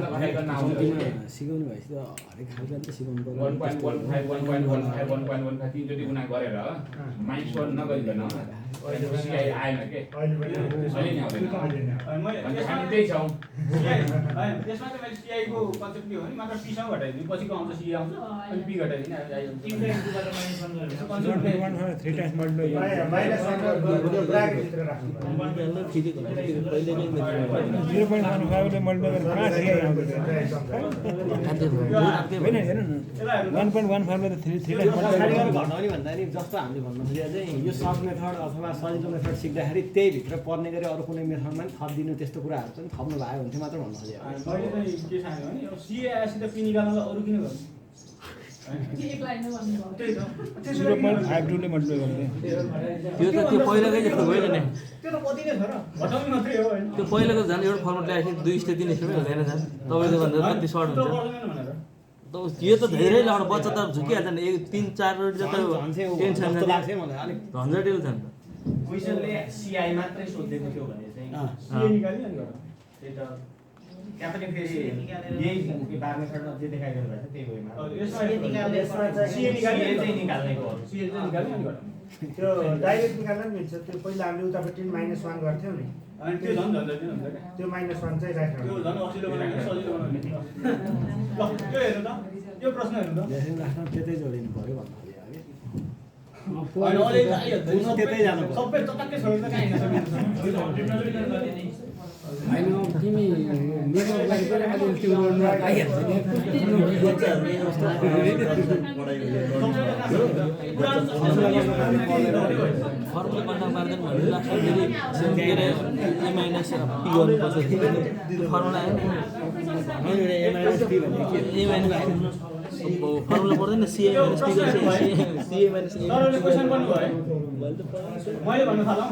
नघटाइकन आउँछ सिकाउनु भएपछि त हरेक खालको त सिकाउनु पर्यो 1.15 1.15 1.15 तीनचोटि गुणा गरेर -1 नगरिकन सिआई आएन के अहिले नि आउँदैन हामी त्यही छौँ त्यसमा चाहिँ मैले सिआई को कन्सेप्ट के हो नि मात्र पी सँग घटाइदिनु पछिको आउँछ सी आउँछ अनि पी घटाइदिनु थ्री टाइम्स मल्टिप्लाई माइनस 1 गर्नु ब्राकेट भित्र राख्नु फेरि पहिलेकै 0.15 ले मल्टिप्लाई गरेर कहाँ सिआई आउँछ होइन हेर्नु न 1.15 ले त 3 टाइम्स मल्टिप्लाई घटाउने भन्दा नि जस्तो हामीले भन्नु खोजेको चाहिँ यो सब मेथड अथवा सजिलो मेथड सिक्दाखेरि त्यही भित्र पर्ने गरी अरू कुनै मेथडमा पनि थपिदिनु त्यस्तो कुराहरू चाहिँ थप्नु भयो भने चाहिँ मात्र भन्नु खोजेको मैले चाहिँ के ठान्यो भने अब सिए आएपछि त पी निकाल्नलाई अरू किन गर्नु एक लाइनमा भन्नुभयो त्यही त 0.52 ले मल्टिप्लाई गर्ने त्यो त त्यो पहिलाकै जस्तो भयो नि त्यो त कति नै छ र घटाउनु मात्रै हो हैन त्यो पहिलाको झन् एउटा फर्मुला ल्याएको 2 स्टेप 3 स्टेप हुँदैन झन् तपाईँको भन्दा कति सर्ट हुन्छ त यो त धेरै लाउनु बच्चा त झुकिहाल्छ नि 3-4 रोटी जस्तो टेन्सन जस्तो लाग्छ मलाई अलिक झन्झटिलो छ नि त क्वेसनले सिआई मात्रै सोध्दैको थियो भने चाहिँ सिए निकाल्यो अनि गरौँ त्यही त त्यहाँ पनि फेरि यही बार मेथडमा जे देखाइदिनु भएको छ त्यही वेमा सिए निकाल्यो चाहिँ निकाल्नेको हो सिए चाहिँ निकाल्यो अनि गरौँ त्यो डाइरेक्ट निकाल्न पनि मिल्छ त्यो पहिला हामीले उतापट्टि -1 गर्थ्यौ नि अनि त्यो झन् झन्झटिलो हुन्छ क्या त्यो -1 चाहिँ राख्नु त्यो झन् असिलो बनाउने सजिलो बनाउने ल त्यो हेर्नु त यो प्रश्न हेर्नु त राख्न त्यतै जोडिनु पर्यो भन्नु त्यतै जानु पर्यो सबै चटक्कै छोडेर त कहाँ हिँड्न सकिन्छ होइन तिमी मेरो लागि पनि अलि त्यो रोडमा आइहाल्छ नि फर्मुला बन्दा मार्दैन भने लाग्छ फेरि के अरे ए माइनस पी गर्नुपर्छ त्यो फर्मुला आयो ए माइनस पी भने के ए माइनस फर्मुला पर्दैन सिए माइनस पी गर्छ सिए माइनस ए सरले क्वेशन गर्नु भयो मैले भन्न थालौँ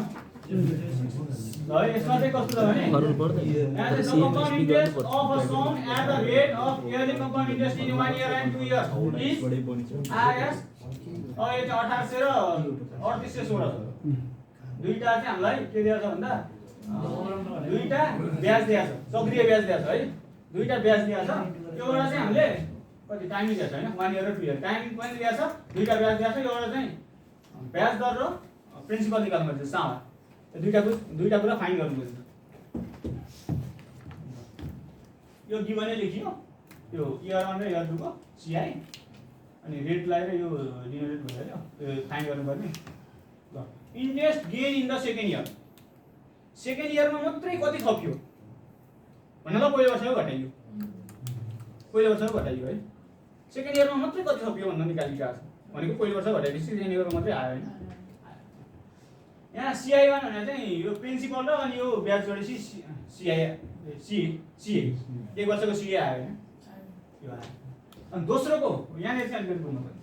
ल है यसमा चाहिँ कस्तो छ भने गर्नु पर्दैन यहाँ चाहिँ the compound interest of a sum at the rate of yearly compound interest in 1 year and 2 years is IS यो चाहिँ 1800 र 3816 छ दुईटा चाहिँ हामीलाई के दिएको छ भन्दा दुईटा ब्याज दिएको छ सक्रिय ब्याज दिएको छ है दुईटा ब्याज दिएको छ एउटा चाहिँ हामीले कति टाइमिङ दिएको छ हैन 1 year र 2 year टाइमिङ पनि दिएको छ दुईटा ब्याज दिएको छ एउटा चाहिँ ब्याज दर र प्रिन्सिपल निकाल्नु पर्छ सामा दुईटा कुरा फाइन गर्नुपर्छ यो गिभनै लेखियो यो इयर 1 र इयर 2 को सीआई अनि रेट लगाएर यो डिनोमिनेट भएर यो फाइन गर्नुपर्ने ल interest gain in the second इयरमा मात्रै कति थपियो भन्नु ल पहिलो वर्षको घटाइयो है सेकेन्ड इयरमा मात्रै कति थपियो भन्नु निकालिएको छ भनेको पहिलो वर्ष घटाएपछि सेकेन्ड इयरमा मात्रै आयो हैन यहाँ CI1 भनेर चाहिँ यो प्रिन्सिपल र अनि यो ब्याज जोडेपछि CI एक वर्षको CI आयो हैन यो आयो अनि दोस्रोको यहाँ चाहिँ अलिकति बुझ्नुपर्छ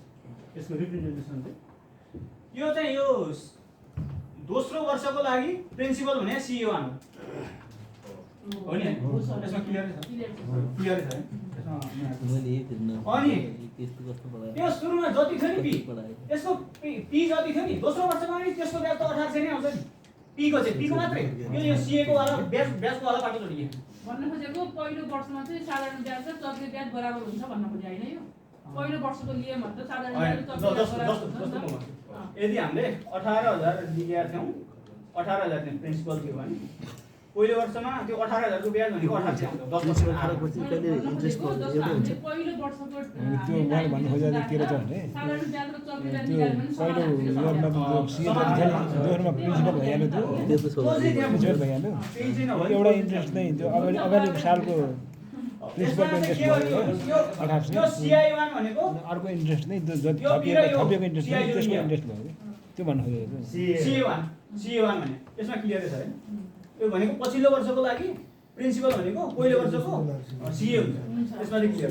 यसको रिप्रेजेन्टेसन चाहिँ यो चाहिँ यो दोस्रो वर्षको लागि प्रिन्सिपल भने CA1 हो नि यसमा क्लियर छ है अनि त्यो सुरुमा जति थियो नि यसको पी जति थियो नि दोस्रो वर्षमा नि त्यसको ब्याज त 1800 नै आउँछ नि पीको मात्रै यो CA को वाला ब्याजको वाला बाटो जोडिए भन्न खोजेको पहिलो वर्षमा चाहिँ साधारण ब्याज र चक्र ब्याज बराबर हुन्छ भन्न खोजे हैन यो पहिलो वर्षको लिए मात्र साधारण ब्याज र चक्र ब्याज बराबर हुन्छ यदि हामीले 18000 लिएका थियौ 18000 चाहिँ प्रिन्सिपल थियो भने पहिलो वर्षमा त्यो 18000 को ब्याज भनेको 1800 आउँछ 10 वर्ष आएपछि कहिले इन्ट्रेस्ट भयो पहिलो वर्षको त्यो मैले भन्नु खोजेको के रहेछ भने साधारण ब्याज र चक्र ब्याज निकाल्नु पहिलो इयरमा जो सीए दोहोरमा प्रिन्सिपल भइहाल्यो त्यो प्रिन्सिपल भइहाल्यो एउटा इन्ट्रेस्ट नै त्यो अगाडि सालको प्रिन्सिपल इन्ट्रेस्ट भयो 1800 यो CI1 भनेको अर्को इन्ट्रेस्ट नै जति थपिएको इन्ट्रेस्ट त्यसको इन्ट्रेस्ट भयो त्यो भन्नु खोजेको CA1 भने यसमा क्लियर छ हैन यो भनेको पछिल्लो वर्षको लागि प्रिन्सिपल भनेको पहिलो वर्षको CA हुन्छ यसमा चाहिँ क्लियर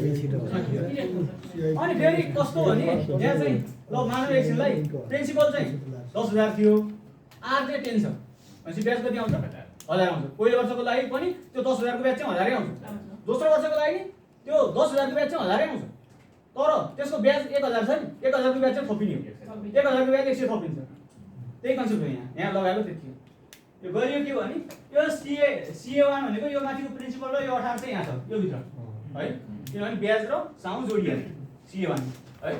अनि फेरि कस्तो भने यहाँ चाहिँ ल मानव एकछिनलाई प्रिन्सिपल चाहिँ 10000 थियो आर चाहिँ 10 छ भनेपछि ब्याज कति आउँछ 1000 आउँछ पहिलो वर्षको लागि पनि त्यो 10000 को ब्याज चाहिँ 1000 आउँछ दोस्रो वर्षको लागि त्यो 10000 को ब्याज चाहिँ 1000 आउँछ तर त्यसको ब्याज 1000 छ नि 1000 को ब्याज चाहिँ थपिने हो 1000 को ब्याज 100 थपिन्छ त्यही कन्सेप्ट हो यहाँ लगाएको त्यति हो यो गरियो के भने यो CA1 भनेको यो माथिको प्रिन्सिपल र यो 1800 यहाँ छ यो भित्र है किनभने ब्याज र साउन्ड जोडिएको CA1 है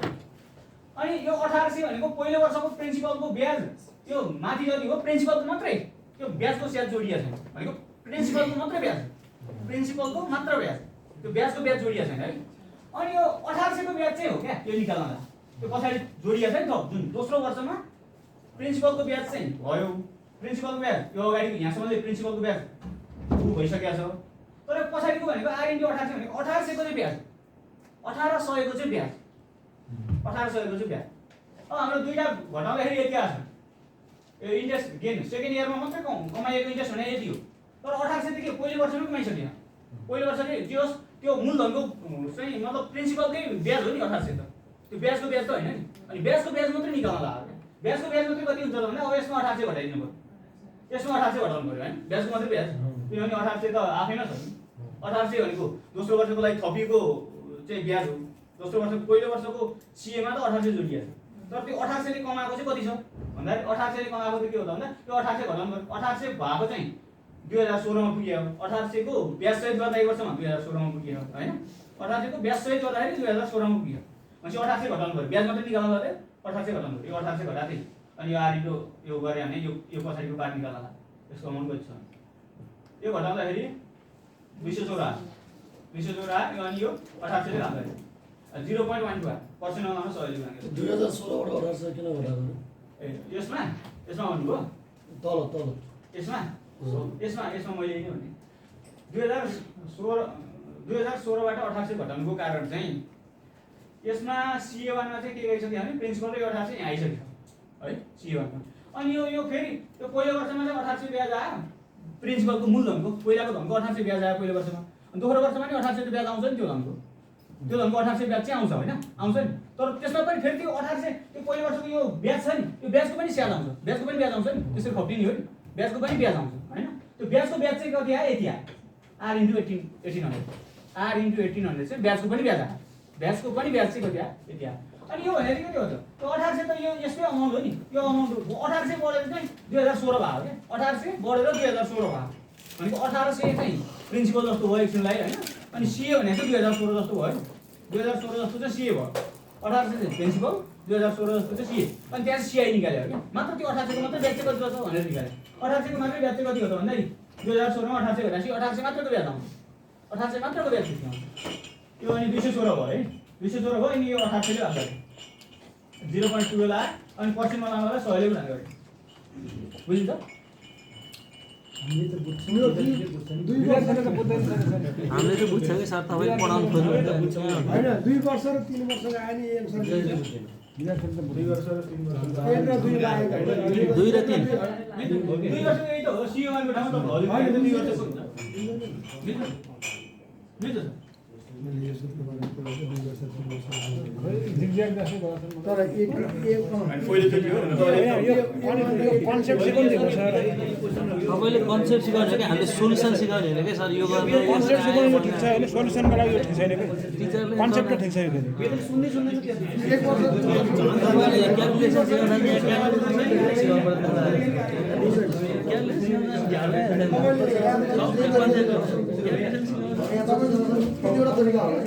अनि यो 1800 भनेको पहिलो वर्षको प्रिन्सिपलको ब्याज त्यो माथि जति हो प्रिन्सिपलको मात्रै त्यो ब्याजको स्याज जोडिएको छैन भनेको प्रिन्सिपलको मात्रै ब्याज प्रिन्सिपलको मात्र ब्याज त्यो ब्याजको ब्याज जोडिएको छैन है अनि यो 1800 को ब्याज चाहिँ हो क्या त्यो निकाल्नलाई त्यो पछाडि जोडिएको छ नि त जुन दोस्रो वर्षमा प्रिन्सिपलको ब्याज चाहिँ भयो प्रिन्सिपलको ब्याज यो अगाडिको यहाँसम्म प्रिन्सिपलको ब्याज भइसकेको छ तर पछाडिको भनेको R into 1800 भनेको 1800 को चाहिँ ब्याज 1800 को चाहिँ ब्याज 1800 को चाहिँ ब्याज अब हाम्रो दुईटा घटाउँदाखेरि यति आछ यो इन्ट्रेस्ट गेन सेकेन्ड इयरमा मात्रै कमाइएको इन्ट्रेस्ट भने यति हो तर 1800 देखि पहिलो वर्षमै कमाइसकेन पहिलो वर्ष चाहिँ त्यो मूलधनको चाहिँ मतलब प्रिन्सिपलकै ब्याज हो नि 1800 त त्यो ब्याजको ब्याज त हैन नि अनि ब्याजको ब्याज मात्रै निकाल्न लाग्यो ब्याजको ब्याज मात्रै कति हुन्छ भने अब यसमा 1800 घटाइदिनु पर्यो यसमा 1800 घटाउनु पर्यो हैन ब्याजको मात्रै ब्याज किनभने 1800 त आफै नै छ नि 1800 भनेको दोस्रो वर्षको लागि थपिएको चाहिँ ब्याज हो दोस्रो वर्षको पहिलो वर्षको CA मा त 1800 जोडिएको छ तर त्यो 1800 ले कमाएको चाहिँ कति छ भन्दा 1800 ले कमाएको चाहिँ के हो त भन्दा त्यो 1800 घटाउनु पर्यो 1800 भएको चाहिँ 2016 मा पुग्यो 1800 को ब्याज सहित गर्दा एक वर्षमा 2016 मा पुग्यो हैन 1800 को ब्याज सहित गर्दाखेरि 2016 मा पुग्यो भनेपछि 1800 घटाउनु पर्यो ब्याज मात्रै निकाल्नु पर्यो 1800 घटाउनु पर्यो यो 1800 घटाथे अनि यो आरिटो यो गरे भने यो पछाडिको पार्ट निकाल्नला यसको अमाउन्ट कति छ यो घटाउँदाखेरि 214 यो अनि यो 1800 ले घटाउँदा 0.12% आउन सजिलो लाग्यो 2016 बाट 1800 किन घटाएको ए यसमा आउनुभयो तल यसमा मैले यही भने 2016 बाट 1800 घटाउनुको कारण चाहिँ यसमा CA1 मा चाहिँ के गरिसक्यो भने प्रिन्सिपल र 1800 यहाँ आइसक्यो है CA1 मा अनि यो फेरि यो पहिलो वर्षमा चाहिँ 1800 ब्याज आयो प्रिन्सिपलको मूलधनको पहिलाको धनको 1800 ब्याज आयो पहिलो वर्षमा अनि दोस्रो वर्षमा नि 1800 ब्याज आउँछ नि त्यो धनको 1800 ब्याज चाहिँ आउँछ हैन आउँछ नि तर त्यसमा पनि फेरि त्यो 1800 त्यो पहिलो वर्षको यो ब्याज छ नि यो ब्याजको पनि स्याज आउँछ ब्याजको पनि ब्याज आउँछ नि त्यसरी खप्टिने हो नि ब्याजको पनि ब्याज आउँछ हैन त्यो ब्याजको ब्याज चाहिँ कति आयो यति आयो R × 1800 R × 1800 चाहिँ ब्याजको पनि ब्याज आयो ब्याजको पनि ब्याज चाहिँ कति आयो यति आयो अनि यो भनेको कति हो त त्यो 1800 त यो यसकै अमाउन्ट हो नि यो अमाउन्ट 1800 बढेर चाहिँ 2016 भयो के 1800 बढेर 2016 भयो भनेको 1800 चाहिँ प्रिन्सिपल जस्तो भयो एकछिनलाई हैन अनि सीए भनेको 2016 जस्तो भयो 2016 जस्तो चाहिँ सीए भयो 1800 चाहिँ प्रिन्सिपल 2016 जस्तो चाहिँ सीए अनि त्यहाँ सीआई निकाल्यो के मात्र त्यो 1800 को मात्र ब्याज चाहिँ कति हो भनेर निकाल्यो 1800 को मात्र ब्याज चाहिँ कति हो त भन्दाखेरि 2016 मा 1800 भनेपछि 1800 मात्रको ब्याज आउँछ 1800 मात्रको ब्याज तिर्नु यो अनि 216 भयो है 216 भयो अनि यो 1800 ले आउँछ 0.12 आयो अनि पर्सेन्टमा लाउँदा 100 ले गुणा गर्यो बुझिन्छ हामीले त बुझ्छ कि सर तपाईले पढाउनु खोज्नु होइन 2 वर्ष र 3 वर्षको आयो नि एन्सर 2 वर्ष र 3 वर्ष 1 र 2 लागेको 2 र 3 2 वर्ष यही त हो सीए मा ठाउँमा त भयो हैन 2 वर्ष हुन्छ बुझ्छ तर एक कन्सेप्ट सिकाउनु दिएको सर तपाईले कन्सेप्ट सिकाउनु कि हामीले सोलुसन सिकाउने हैन के सर यो गर्नु कन्सेप्ट सिकाउनु ठिक छ हैन सोलुसनको लागि यो ठिक छैन के टिचरले कन्सेप्ट ठिक छ यो एक वर्ष तपाईले क्याल्कुलेसन सिकाउनु कि एउटा तरिका होला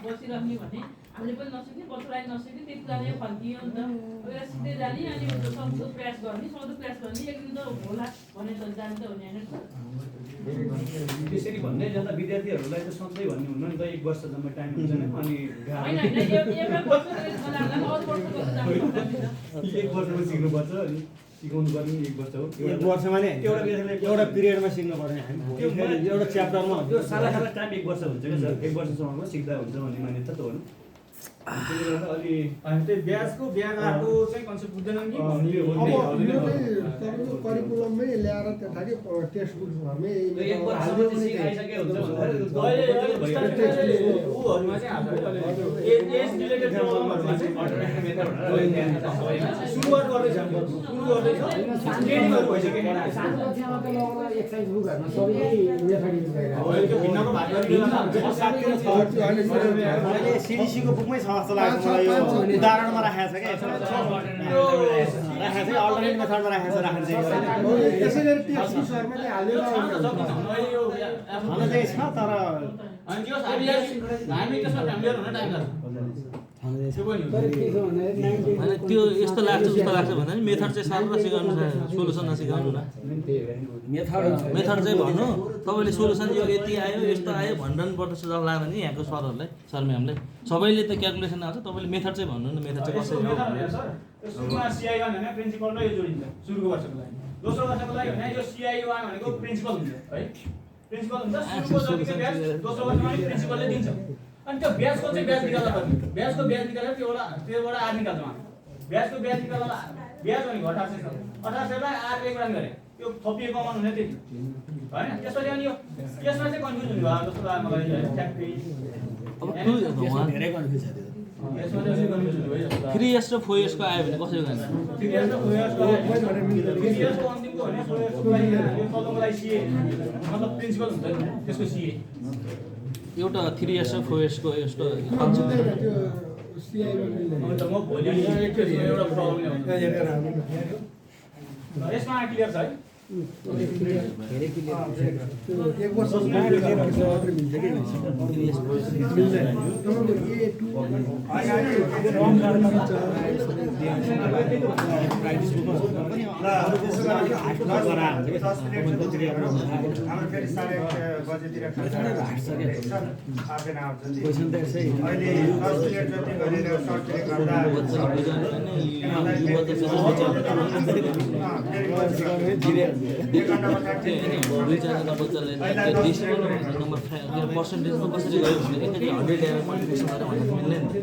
बसिरहने भने हामीले पनि नसिक्ने बच्चालाई नसिक्ने त्यति कुराले फर्कियो नि त एउटा सिधै जाने अनि सक्दो प्रयास गर्ने एक दिन त होला भन्ने त जान्छ हुने हैन त्यसरी भन्दै जाँदा विद्यार्थीहरूलाई त सधैँ भन्ने हुन्न नि त 1 वर्ष जम्मै टाइम हुन्छ नि अनि हैन एउटा वर्ष मलाई अरु वर्ष गर्छ 1 वर्षमा सिक्नुपर्छ अनि सिकाउनु पर्ने 1 वर्ष हो 1 वर्षमा नि एउटा पिरियडमा सिक्नु पर्ने हामी एउटा च्याप्टरमा त्यो साला टाइम 1 वर्ष हुन्छ के सर 1 वर्षसम्ममा सिक्दा हुन्छ भन्ने मान्यता त हो नि त्यसले गर्दा अलि अनि त्यो ब्याजको ब्याज आएको चाहिँ कन्सेप्ट बुझ्दैन नि भन्ने हो नि तपाईँको करिकुलममै ल्याएर त्यताकै टेक्स्ट बुक घरमै 1 वर्षमा चाहिँ सिकाइसके हुन्छ उहरुमा चाहिँ हाम्रो एज रिलेटेड प्रब्लमहरुमा चाहिँ अल्टरनेटिभ मेथड सुरुवात गर्दैछ ट्रेनिङहरु भइसक्यो एक्सरसाइज बुकहरुमा सबै मेथड युज गरिरहेको त्यो भिन्नको भाग मैले सीडीसी को बुकमै छ जस्तो लाग्छ मलाई यो उदाहरणमा राखेको छ के राखेको छ अल्टरनेटिभ मेथडमा राखेको छ राख्न चाहिँ त्यसै गरी टेक्स्ट बुकहरुमा चाहिँ हालेर हुन चाहिँ छ तर अनि त्यो हामी त्यसमा फ्यामिलियर हुन टाइम लाग्छ हैन त्यो यस्तो लाग्छ जस्तो लाग्छ भन्दा नि मेथड चाहिँ सालमा सिकाउनु सोलुसन नसिकाउनु न मेथड चाहिँ भन्नु तपाईले सोलुसन यो यति आयो यस्तो आयो भन्नु पर्छ जस्तो लाग्दैन नि यहाँको सरहरुलाई सर म्यामले सबैले त क्याल्कुलेसन आउँछ तपाईले मेथड चाहिँ भन्नु न मेथड चाहिँ कसरी हो सुरुमा सीआई वान हैन प्रिन्सिपल र यो जोडिन्छ सुरुको वर्षको लागि दोस्रो वर्षको लागि हैन यो सीआई वान भनेको प्रिन्सिपल हुन्छ है प्रिन्सिपल हुन्छ सुरुको जतिको ब्याज दोस्रो वर्षमा पनि प्रिन्सिपलले दिन्छ अनि त्यो ब्याजको चाहिँ ब्याज निकाल्दा पर्ने ब्याजको ब्याज निकालेर त्योबाट आर निकाल्छ उहाँ ब्याजको ब्याज निकाल्दा ब्याज भनेको 1800 लाई आर ले गुणा गरे यो थपिएको अमाउन्ट हुने त्यति हैन त्यसपछि अनि यो यसमा चाहिँ कन्फ्युज हुनु भयो जस्तो लाग्यो मलाई ठ्याक्कै अब धेरै कन्फ्युज छ यसमा चाहिँ कन्फ्युज हुनु भयो 3 इयर्स र 4 इयर्स को आयो भने कसरी गर्ने 3 इयर्स र 4 इयर्स को 3 इयर्स को अन्तिमको भने 4 इयर्स को लागि यो तलकोलाई सीए मतलब प्रिन्सिपल हुन्छ नि त्यसको सीए एउटा 3 इयर्स र 4 इयर्स को यस्तो अन्त म भोलि एउटा प्रब्लम यसमा क्लियर छ है धेरै क्लियर 1 वर्ष मात्र मिल्छ के प्राक्टिस बुकमा पनि अरू कुराहरू हाटको गरा हुन्छ कि हाम्रो फेरि 8:30 बजेतिर आफै आउँछ नि क्वेसन त यसै अहिले 10 मिनेट जति गरेर सर्ट ट्रेक गर्दा दुईजनाको बच्चाले पर्सेन्टेजमा कसरी गयो भने 100 ल्याएर कन्ट्रिब्युसन गरेर भन्नु मिल्दैन नि त।